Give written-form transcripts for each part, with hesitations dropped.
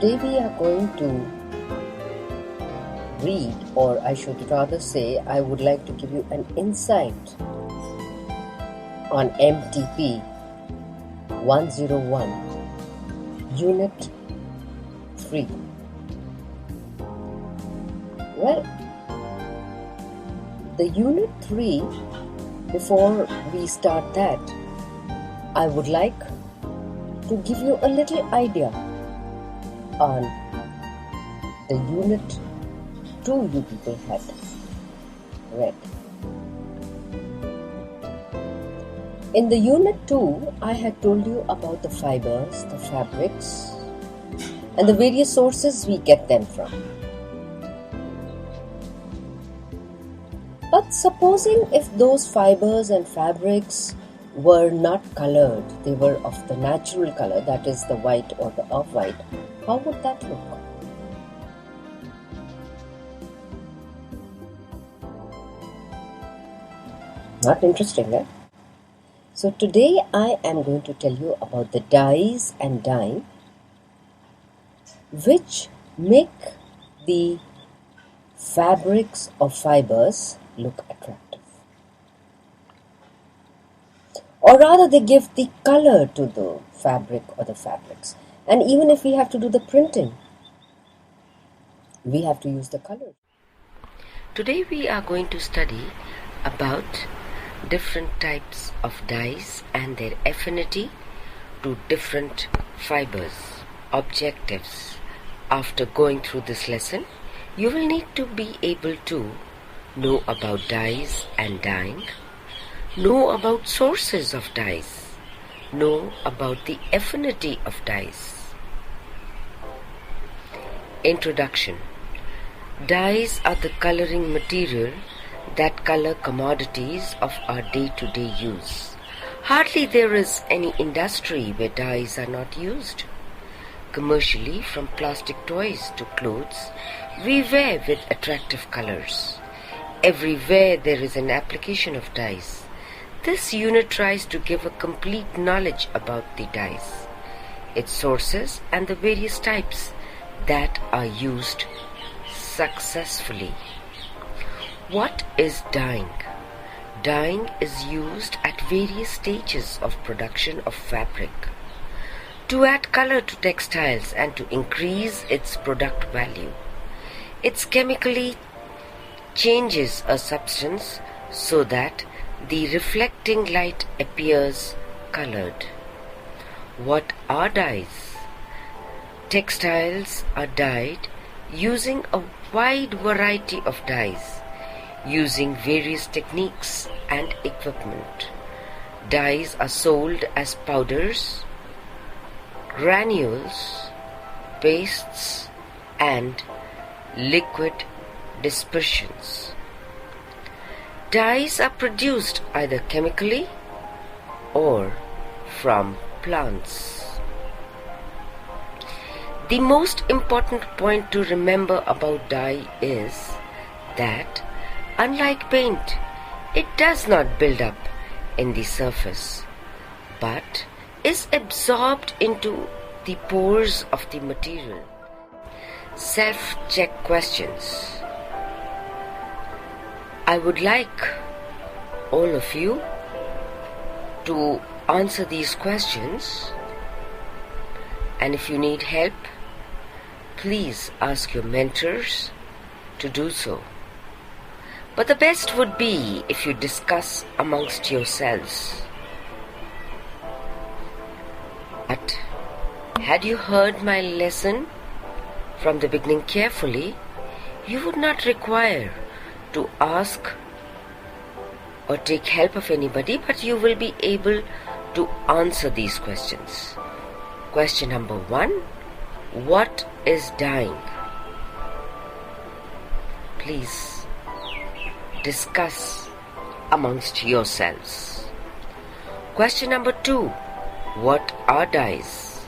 Today we are going to read, or I should rather say, I would like to give you an insight on MTP 101, Unit 3. Well, the Unit 3, before we start that, I would like to give you a little idea on the Unit 2 you people had read. In the Unit 2, I had told you about the fibers, the fabrics, and the various sources we get them from. But supposing if those fibers and fabrics were not colored, they were of the natural color, that is the white or the off-white, how would that look? Not interesting, eh? So today I am going to tell you about the dyes and dyeing which make the fabrics or fibers look attractive. Or rather, they give the color to the fabric or the fabrics. And even if we have to do the printing, we have to use the color. Today we are going to study about different types of dyes and their affinity to different fibers. Objectives. After going through this lesson, you will need to be able to know about dyes and dyeing, know about sources of dyes, know about the affinity of dyes. Introduction. Dyes are the coloring material that color commodities of our day-to-day use. Hardly there is any industry where dyes are not used. Commercially, from plastic toys to clothes, we wear with attractive colors. Everywhere there is an application of dyes. This unit tries to give a complete knowledge about the dyes, its sources and the various types that are used successfully. What is dyeing? Dyeing is used at various stages of production of fabric to add color to textiles and to increase its product value. It chemically changes a substance so that the reflecting light appears colored. What are dyes? Textiles are dyed using a wide variety of dyes, using various techniques and equipment. Dyes are sold as powders, granules, pastes, and liquid dispersions. Dyes are produced either chemically or from plants. The most important point to remember about dye is that, unlike paint, it does not build up in the surface, but is absorbed into the pores of the material. Self-check questions. I would like all of you to answer these questions, and if you need help, please ask your mentors to do so. But the best would be if you discuss amongst yourselves. But had you heard my lesson from the beginning carefully, you would not require to ask or take help of anybody, but you will be able to answer these questions. Question number 1. What is dyeing? Please discuss amongst yourselves. Question number 2. What are dyes?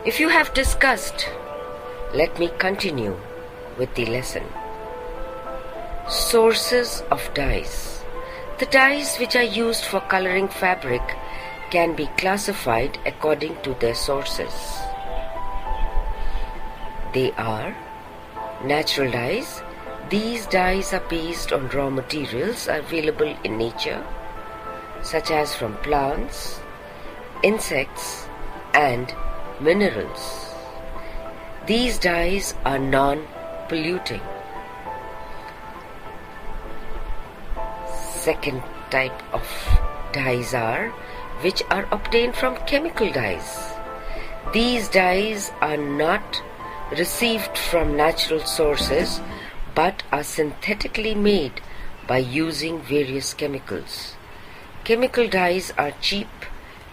If you have discussed, let me continue with the lesson. Sources of dyes. The dyes which are used for coloring fabric can be classified according to their sources. They are natural dyes. These dyes are based on raw materials available in nature, such as from plants, insects, and minerals. These dyes are non-polluting. Second type of dyes are which are obtained from chemical dyes. These dyes are not received from natural sources but are synthetically made by using various chemicals. Chemical dyes are cheap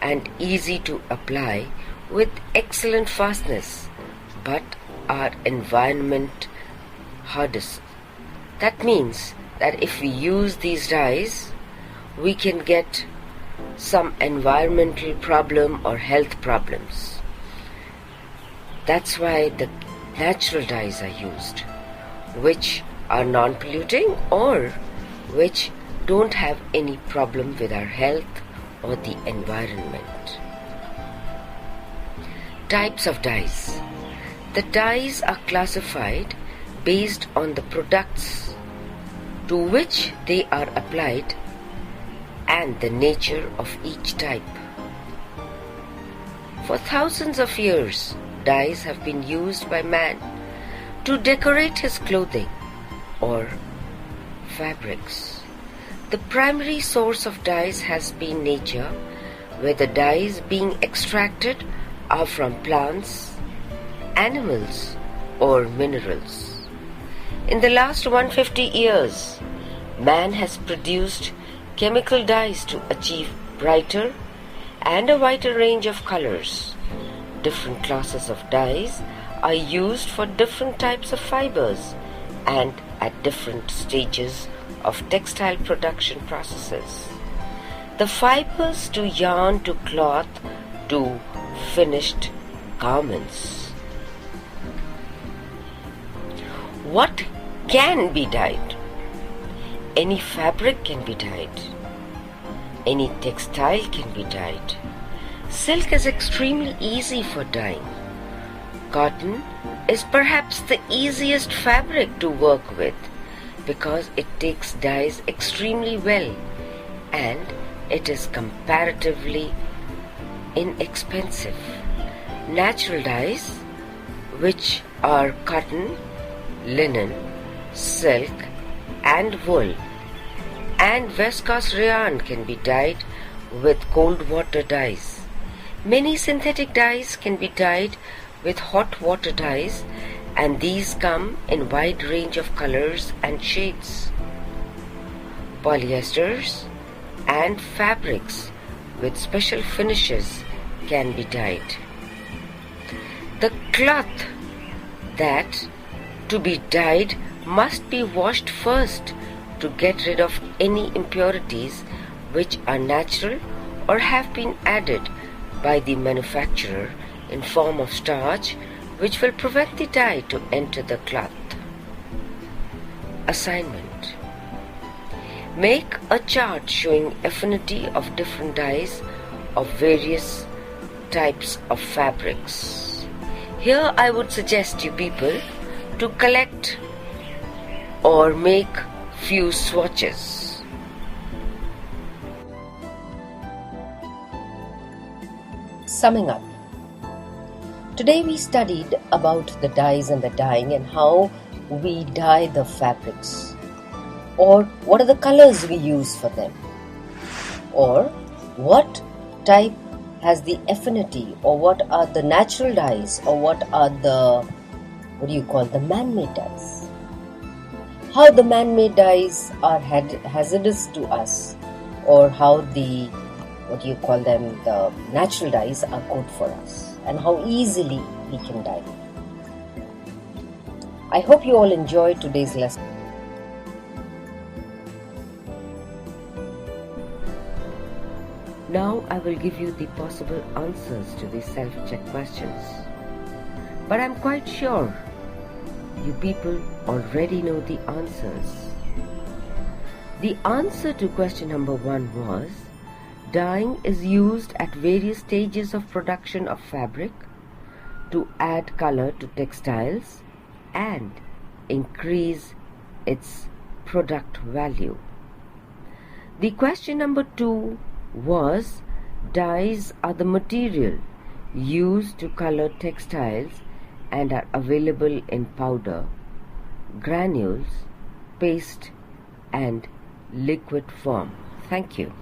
and easy to apply with excellent fastness but are environment hazardous. That means that if we use these dyes, we can get some environmental problem or health problems. That's why the natural dyes are used, which are non-polluting or which don't have any problem with our health or the environment. Types of dyes. The dyes are classified based on the products to which they are applied and the nature of each type. For thousands of years, dyes have been used by man to decorate his clothing or fabrics. The primary source of dyes has been nature, where the dyes being extracted are from plants, animals, or minerals. In the last 150 years, man has produced chemical dyes to achieve brighter and a wider range of colors. Different classes of dyes are used for different types of fibers and at different stages of textile production processes. The fibers to yarn to cloth to finished garments. What can be dyed? Any fabric can be dyed. Any textile can be dyed. Silk is extremely easy for dyeing. Cotton is perhaps the easiest fabric to work with because it takes dyes extremely well and it is comparatively inexpensive. Natural dyes, which are cotton, linen, silk, and wool, and viscose rayon, can be dyed with cold water dyes. Many synthetic dyes can be dyed with hot water dyes, and these come in wide range of colors and shades. Polyesters and fabrics with special finishes can be dyed. The cloth that to be dyed must be washed first to get rid of any impurities which are natural or have been added by the manufacturer in form of starch, which will prevent the dye to enter the cloth. Assignment. Make a chart showing affinity of different dyes of various types of fabrics. Here I would suggest you people to collect or make few swatches. Summing up, today we studied about the dyes and the dyeing and how we dye the fabrics, or what are the colors we use for them, or what type has the affinity, or what are the natural dyes, or what are the the man-made dyes. How the man-made dyes are hazardous to us, or how the the natural dyes are good for us, and how easily we can dye them. I hope you all enjoyed today's lesson. Now I will give you the possible answers to the self-check questions. But I'm quite sure you people already know the answers. The answer to question number 1 was, dyeing is used at various stages of production of fabric to add color to textiles and increase its product value. The question number 2 was, dyes are the material used to color textiles and are available in powder, granules, paste and liquid form. Thank you.